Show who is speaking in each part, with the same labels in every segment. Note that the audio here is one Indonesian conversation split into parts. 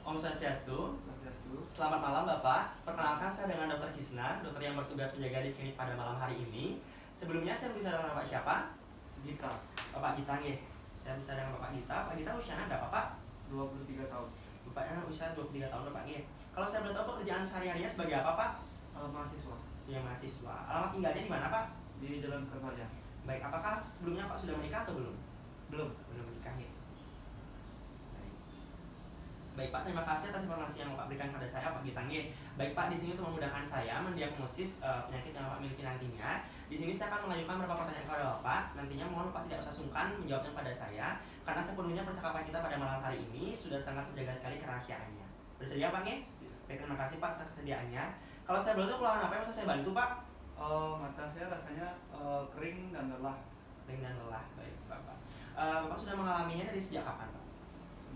Speaker 1: Om Swastiastu.
Speaker 2: Swastiastu.
Speaker 1: Selamat malam Bapak. Perkenalkan saya dengan Dr. Kisna, dokter yang bertugas menjaga di klinik pada malam hari ini. Sebelumnya saya bisa dengan Bapak siapa?
Speaker 2: Gita.
Speaker 1: Bapak Gita nggih. Saya bisa dengan Bapak Gita. Pak Gita usianya berapa Pak?
Speaker 2: 23 tahun.
Speaker 1: Bapaknya usia 23 tahun Bapak nggih. Kalau saya boleh tahu pekerjaan sehari-harinya sebagai apa Pak?
Speaker 2: Mahasiswa.
Speaker 1: Ya mahasiswa. Alamat tinggalnya di mana Pak?
Speaker 2: Di Jalan Karvalia.
Speaker 1: Baik, apakah sebelumnya Pak sudah menikah atau belum?
Speaker 2: Belum.
Speaker 1: Belum menikah ya. Baik Pak, terima kasih atas informasi yang Bapak berikan kepada saya Pak Gita nggih. Baik Pak, di sini untuk memudahkan saya mendiagnosis penyakit yang Bapak miliki nantinya. Di sini saya akan mengajukan beberapa pertanyaan kepada Bapak. Nantinya mohon Bapak tidak usah sungkan menjawabnya pada saya, karena sepenuhnya percakapan kita pada malam hari ini sudah sangat terjaga sekali kerahasiaannya. Bersedia Pak nggih? Baik, terima kasih Pak atas kesediaannya. Kalau saya boleh tahu keluhan apa yang bisa saya bantu Pak?
Speaker 2: Mata saya rasanya kering dan lelah.
Speaker 1: Kering dan lelah. Baik Bapak. Bapak sudah mengalaminya dari sejak kapan Pak?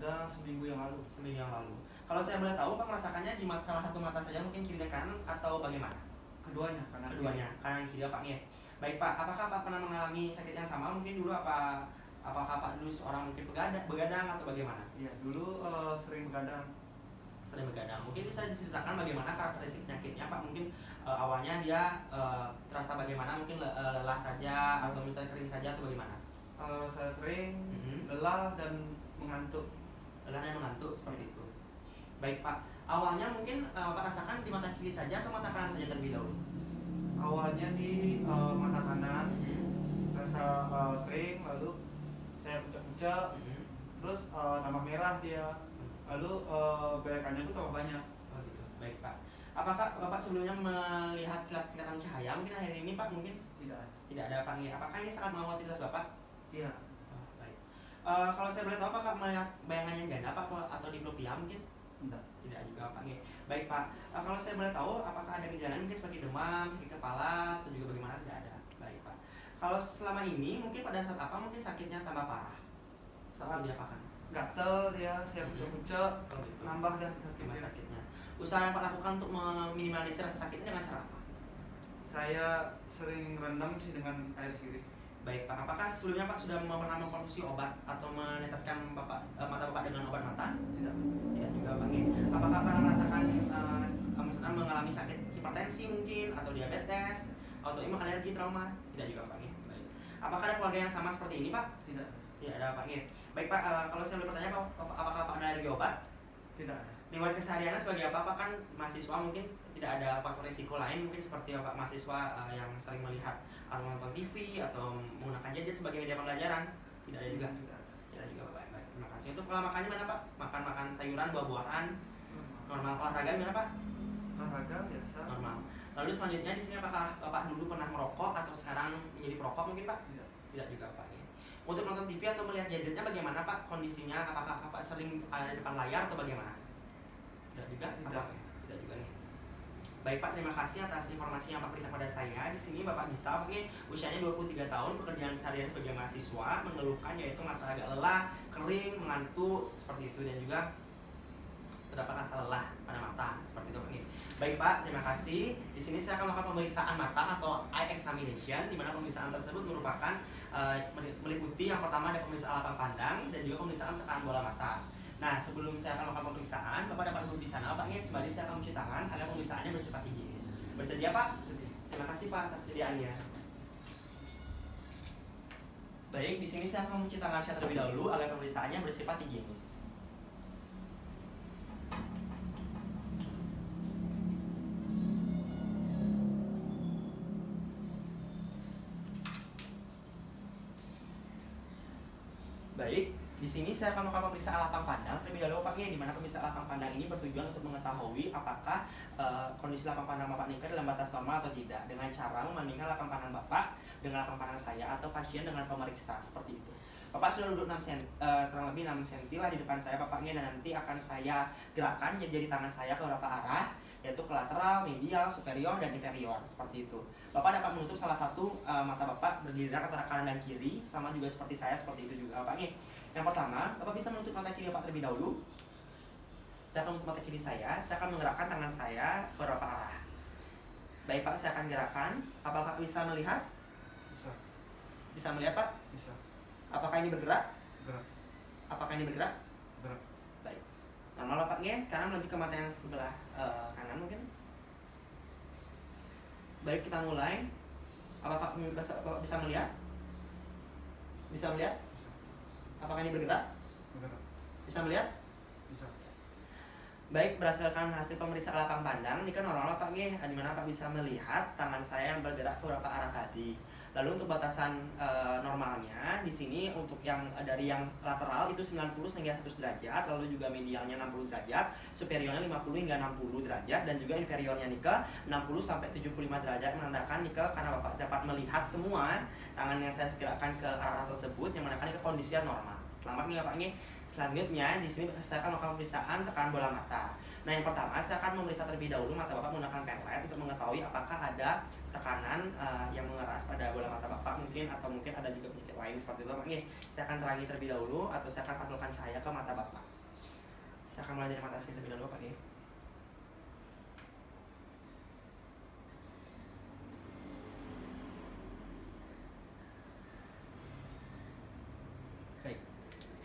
Speaker 2: Sudah seminggu yang lalu.
Speaker 1: Seminggu yang lalu. Kalau saya boleh tahu Pak merasakannya di salah satu mata saja, mungkin kiri dan kanan atau bagaimana?
Speaker 2: Keduanya, kanan.
Speaker 1: Keduanya, kanan kiri Pak nggih. Baik Pak, apakah Pak pernah mengalami sakit yang sama? Mungkin dulu apakah Pak dulu seorang mungkin begadang atau bagaimana?
Speaker 2: Iya, dulu sering begadang.
Speaker 1: Sering begadang. Mungkin bisa diceritakan bagaimana karakteristik penyakitnya Pak? Mungkin awalnya dia terasa bagaimana? Mungkin lelah saja atau misalnya kering saja atau bagaimana?
Speaker 2: Saya kering, lelah dan mengantuk.
Speaker 1: Lelah dan mengantuk seperti itu. Baik Pak, awalnya mungkin Pak rasakan di mata kiri saja atau mata kanan saja terlebih dahulu?
Speaker 2: Awalnya di mata kanan, rasa kering, lalu saya pucak-pucak, terus tambah merah dia, lalu berakannya itu tambah banyak.
Speaker 1: Oh gitu. Baik Pak. Apakah Bapak sebelumnya melihat kelihatan cahaya? Mungkin akhir ini Pak mungkin tidak ada Pak. Apakah ini sangat menghati Bapak?
Speaker 2: Iya.
Speaker 1: Oh, baik. Kalau saya boleh tahu Pak melihat bayangan yang ganda Pak atau diplopia mungkin? Tidak juga Pak. Baik Pak. Kalau saya boleh tahu apakah ada gejala mungkin seperti demam, sakit kepala atau juga bagaimana? Tidak ada. Baik Pak. Kalau selama ini mungkin pada saat apa mungkin sakitnya tambah parah? Saat diapakan?
Speaker 2: Gatel dia, saya pucak-pucak,
Speaker 1: gitu.
Speaker 2: nambah dan
Speaker 1: sakitnya. Usaha yang Pak lakukan untuk meminimalisir rasa sakitnya dengan cara apa?
Speaker 2: Saya sering rendam sih dengan air sirih.
Speaker 1: Baik Pak, apakah sebelumnya Pak sudah pernah mengkonsumsi obat atau meneteskan mata Bapak dengan obat mata?
Speaker 2: Tidak.
Speaker 1: Tidak juga Pak. Apakah pernah merasakan maksudnya mengalami sakit hipertensi mungkin atau diabetes atau imun alergi trauma? Tidak juga Pak. Baik. Apakah ada keluarga yang sama seperti ini Pak?
Speaker 2: Tidak.
Speaker 1: Tidak ada Pak. Baik Pak, kalau saya boleh bertanya Pak, apakah Pak ada alergi obat?
Speaker 2: Tidak ada.
Speaker 1: Riwayat kesehariannya sebagai apa Pak? Kan mahasiswa mungkin tidak ada faktor risiko lain mungkin seperti Pak mahasiswa yang sering melihat atau menonton TV atau menggunakan gadget sebagai media pembelajaran. Tidak ada juga. Tidak juga Pak. Baik, terima kasih. Untuk pola makannya mana Pak? Makan sayuran, buah-buahan. Normal. Olahraga gimana Pak?
Speaker 2: Olahraga biasa.
Speaker 1: Normal. Lalu selanjutnya di sini apakah Bapak dulu pernah merokok atau sekarang menjadi perokok mungkin Pak?
Speaker 2: Tidak.
Speaker 1: Tidak juga Pak. Untuk nonton TV atau melihat gadgetnya bagaimana Pak kondisinya? Apakah Bapak sering ada di depan layar atau bagaimana? Tidak juga? Tidak juga nih. Baik Pak, terima kasih atas informasi yang Pak berikan pada saya. Di sini Bapak Gita, usianya 23 tahun, pekerjaan sehari-hari sebagai mahasiswa, mengeluhkan yaitu mata agak lelah, kering, mengantuk, seperti itu, dan juga terdapat rasa lelah pada mata, seperti itu Pak. Baik Pak, terima kasih. Di sini saya akan melakukan pemeriksaan mata atau eye examination, di mana pemeriksaan tersebut merupakan meliputi yang pertama ada pemeriksaan lapang pandang dan juga pemeriksaan tekanan bola mata. Nah, sebelum saya akan melakukan pemeriksaan, Bapak dapat duduk di sana, Pak. Sembari saya akan mencuci tangan agar pemeriksaannya bersifat higienis. Bersedia, Pak? Terima kasih, Pak, atas kesediaannya. Baik, di sini saya akan mencuci tangan saya terlebih dahulu agar pemeriksaannya bersifat higienis. Baik, di sini saya akan melakukan pemeriksaan lapang pandang terlebih dahulu Pak, di mana pemeriksaan lapang pandang ini bertujuan untuk mengetahui apakah kondisi lapang pandang Bapak nikah dalam batas normal atau tidak, dengan cara membandingkan lapang pandang Bapak dengan lapang pandang saya atau pasien dengan pemeriksa seperti itu. Bapak sudah duduk 6 cm, kurang lebih 6 cm lah di depan saya Bapaknya, dan nanti akan saya gerakan jadi tangan saya ke beberapa arah, yaitu ke lateral, medial, superior, dan inferior seperti itu. Bapak dapat menutup salah satu mata Bapak bergiliran antara kanan dan kiri, sama juga seperti saya, seperti itu juga Bapak. Yang pertama, Bapak bisa menutup mata kiri Bapak terlebih dahulu. Saya akan menutup mata kiri saya akan menggerakkan tangan saya ke beberapa arah. Baik Pak, saya akan gerakan. Apakah bisa melihat?
Speaker 2: Bisa.
Speaker 1: Bisa melihat Pak?
Speaker 2: Bisa.
Speaker 1: Apakah ini bergerak?
Speaker 2: Gerak.
Speaker 1: Apakah ini bergerak?
Speaker 2: Gerak.
Speaker 1: Baik. Normal Bapak nggih. Sekarang menuju ke mata yang sebelah kanan mungkin. Baik, kita mulai. Apakah Bapak bisa melihat? Bisa melihat? Apakah ini bergerak?
Speaker 2: Bergerak.
Speaker 1: Bisa melihat?
Speaker 2: Bisa.
Speaker 1: Baik, berdasarkan hasil pemeriksaan lapang pandang, ini kan normal Pak nggih, di mana Pak bisa melihat tangan saya yang bergerak ke beberapa arah tadi. Lalu untuk batasan normalnya di sini untuk yang dari yang lateral itu 90 hingga 100 derajat, lalu juga medialnya 60 derajat, superiornya 50 hingga 60 derajat, dan juga inferiornya nih ke 60 sampai 75 derajat, menandakan nih ke karena Bapak dapat melihat semua tangan yang saya gerakkan ke arah tersebut yang menandakan nih ke kondisi normal. Selamat nih Bapak nih. Selanjutnya di sini saya akan melakukan pemeriksaan tekanan bola mata. Nah, yang pertama saya akan memeriksa terlebih dahulu mata Bapak menggunakan penlight untuk mengetahui apakah ada tekanan yang mengeras pada bola mata Bapak mungkin, atau mungkin ada juga penyakit lain seperti itu. Oke, saya akan terangi terlebih dahulu atau saya akan pantulkan cahaya ke mata Bapak. Saya akan mulai dari mata saya terlebih dahulu Bapak nih.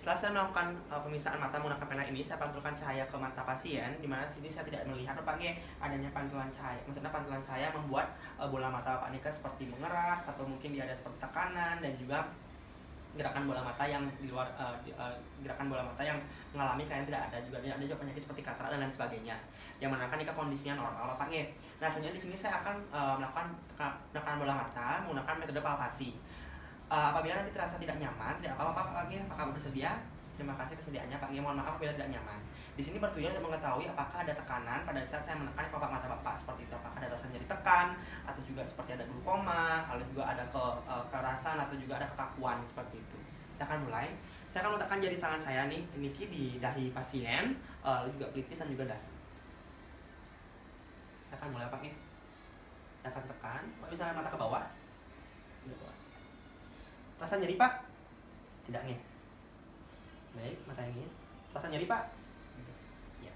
Speaker 1: Setelah saya melakukan pemisahan mata menggunakan pena ini, saya pantulkan cahaya ke mata pasien, di mana sini saya tidak melihat Bapak nggih adanya pantulan cahaya. Maksudnya pantulan cahaya membuat bola mata Bapak Nika seperti mengeras, atau mungkin dia ada seperti tekanan, dan juga gerakan bola mata yang di luar gerakan bola mata yang mengalami kalian tidak ada juga penyakit seperti katarak dan lain sebagainya. Yang menandakan Nika kondisinya normal Bapak nggih. Nah, selanjutnya di sini saya akan melakukan tekanan bola mata menggunakan metode palpasi. Apabila nanti terasa tidak nyaman, tidak apa-apa Pak Nggih, apakah bersedia? Terima kasih kesediaannya Pak Nggih, mohon maaf apabila tidak nyaman. Di sini bertujuan untuk mengetahui apakah ada tekanan pada saat saya menekan kelopak mata Bapak seperti itu. Apakah ada rasa nyeri tekan, atau juga seperti ada glukoma, lalu juga ada kekerasan, atau juga ada kekakuan seperti itu. Saya akan mulai. Saya akan meletakkan jari tangan saya nih, niki di dahi pasien, lalu juga pelipis dan juga dahi. Saya akan mulai Pak Nggih. Saya akan tekan, Pak bisa mata ke bawah. Rasa nyeri Pak? Tidak nih. Baik, mata yang ini. Rasa nyeri Pak? Ya.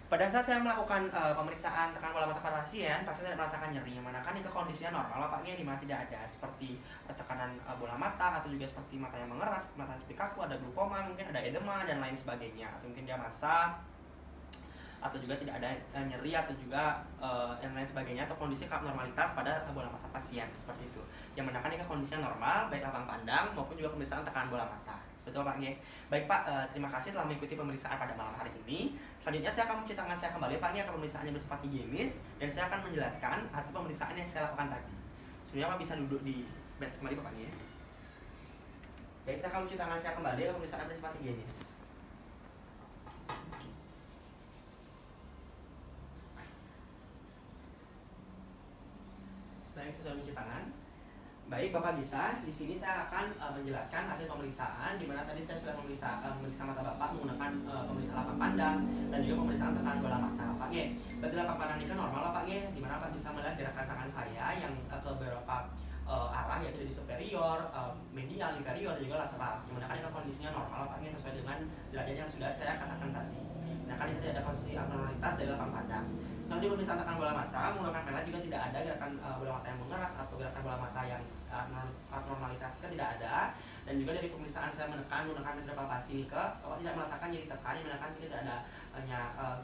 Speaker 1: Pada saat saya melakukan pemeriksaan tekanan bola mata pada pasien tidak merasakan nyeri. Yang mana kan itu kondisinya normal Pak, di mana tidak ada seperti tekanan bola mata, atau juga seperti mata yang mengeras, mata seperti kaku, ada glukoma, mungkin ada edema dan lain sebagainya, atau mungkin dia masa, atau juga tidak ada nyeri, atau juga dan lain sebagainya, atau kondisi abnormalitas pada bola mata pasien seperti itu. Yang menandakan ini kondisinya normal, baik lapang pandang maupun juga pemeriksaan tekanan bola mata. Seperti itu Pak nggih. Baik Pak, terima kasih telah mengikuti pemeriksaan pada malam hari ini. Selanjutnya saya akan mencuci tangan saya kembali Pak, ini akan pemeriksaannya bersifat higienis, dan saya akan menjelaskan hasil pemeriksaan yang saya lakukan tadi. Sebenarnya Pak bisa duduk di bed kembali Pak nggih. Baik, saya akan mencuci tangan saya kembali, pemeriksaan bersifat higienis. Baik, sudah mencuci tangan. Baik Bapak Gita, di sini saya akan menjelaskan hasil pemeriksaan, di mana tadi saya sudah memeriksa mata Bapak menggunakan pemeriksaan lapang pandang dan juga pemeriksaan tekanan bola mata Pak nggih. Berarti lapang pandang ini kan normal Pak nggih, di mana Pak bisa melihat gerakan tangan saya yang ke beberapa arah, yaitu di superior, medial, inferior, dan juga lateral. Yang mana kan itu kondisinya normal Pak nggih, sesuai dengan derajat yang sudah saya katakan tadi. Nah, kan itu tidak ada kondisi abnormalitas dari lapang pandang. Selanjutnya pemeriksaan tekanan bola mata menggunakan penlight juga tidak ada gerakan bola mata yang mengeras atau gerakan bola mata yang abnormalitas juga tidak ada. Dan juga dari pemeriksaan saya menekan menggunakan metode palpasi ke Bapak tidak merasakan nyeri tekan, yang menekan tidak ada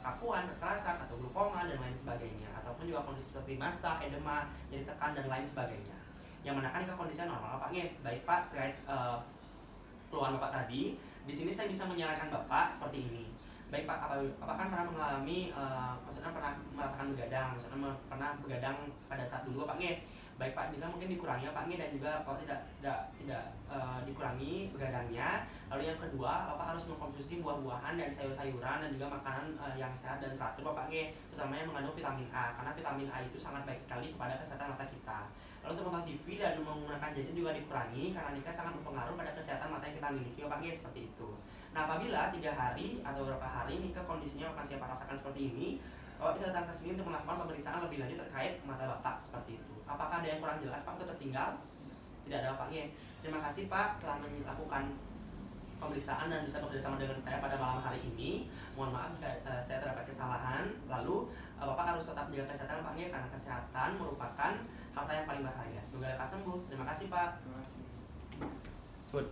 Speaker 1: kakuan, kekerasan, atau glukoma dan lain sebagainya, ataupun juga kondisi seperti masa, edema, nyeri tekan dan lain sebagainya. Yang menekan ke kondisi normal Pak nggih. Baik Pak, terkait keluhan Bapak tadi, di sini saya bisa menyarankan Bapak seperti ini. Baik Pak, Bapak kan pernah mengalami, maksudnya pernah merasakan begadang, maksudnya pernah begadang pada saat dulu Pak nggih. Baik Pak, bila mungkin dikurangi Pak nggih, dan juga Bapak tidak dikurangi begadangnya. Lalu yang kedua, Bapak harus mengkonsumsi buah-buahan dan sayur-sayuran dan juga makanan yang sehat dan teratur Bapak nggih, terutama yang mengandung vitamin A, karena vitamin A itu sangat baik sekali kepada kesehatan mata kita. Lalu untuk menonton TV dan menggunakan gadget juga dikurangi, karena ini sangat berpengaruh pada kesehatan mata yang kita miliki Bapak nggih, seperti itu. Nah, apabila 3 hari atau beberapa hari Nika kondisinya akan siapa rasakan seperti ini, Bapak bisa datang ke sini untuk melakukan pemeriksaan lebih lanjut terkait mata Bapak seperti itu. Apakah ada yang kurang jelas Pak atau tertinggal? Tidak ada Pak ya. Terima kasih Pak telah melakukan pemeriksaan dan bisa bekerjasama dengan saya pada malam hari ini. Mohon maaf jika saya terdapat kesalahan. Lalu Bapak harus tetap jaga kesehatan Pak ya, karena kesehatan merupakan harta yang paling berharga. Semoga lekas sembuh. Terima kasih Pak.
Speaker 2: Terima kasih.
Speaker 1: Sebut.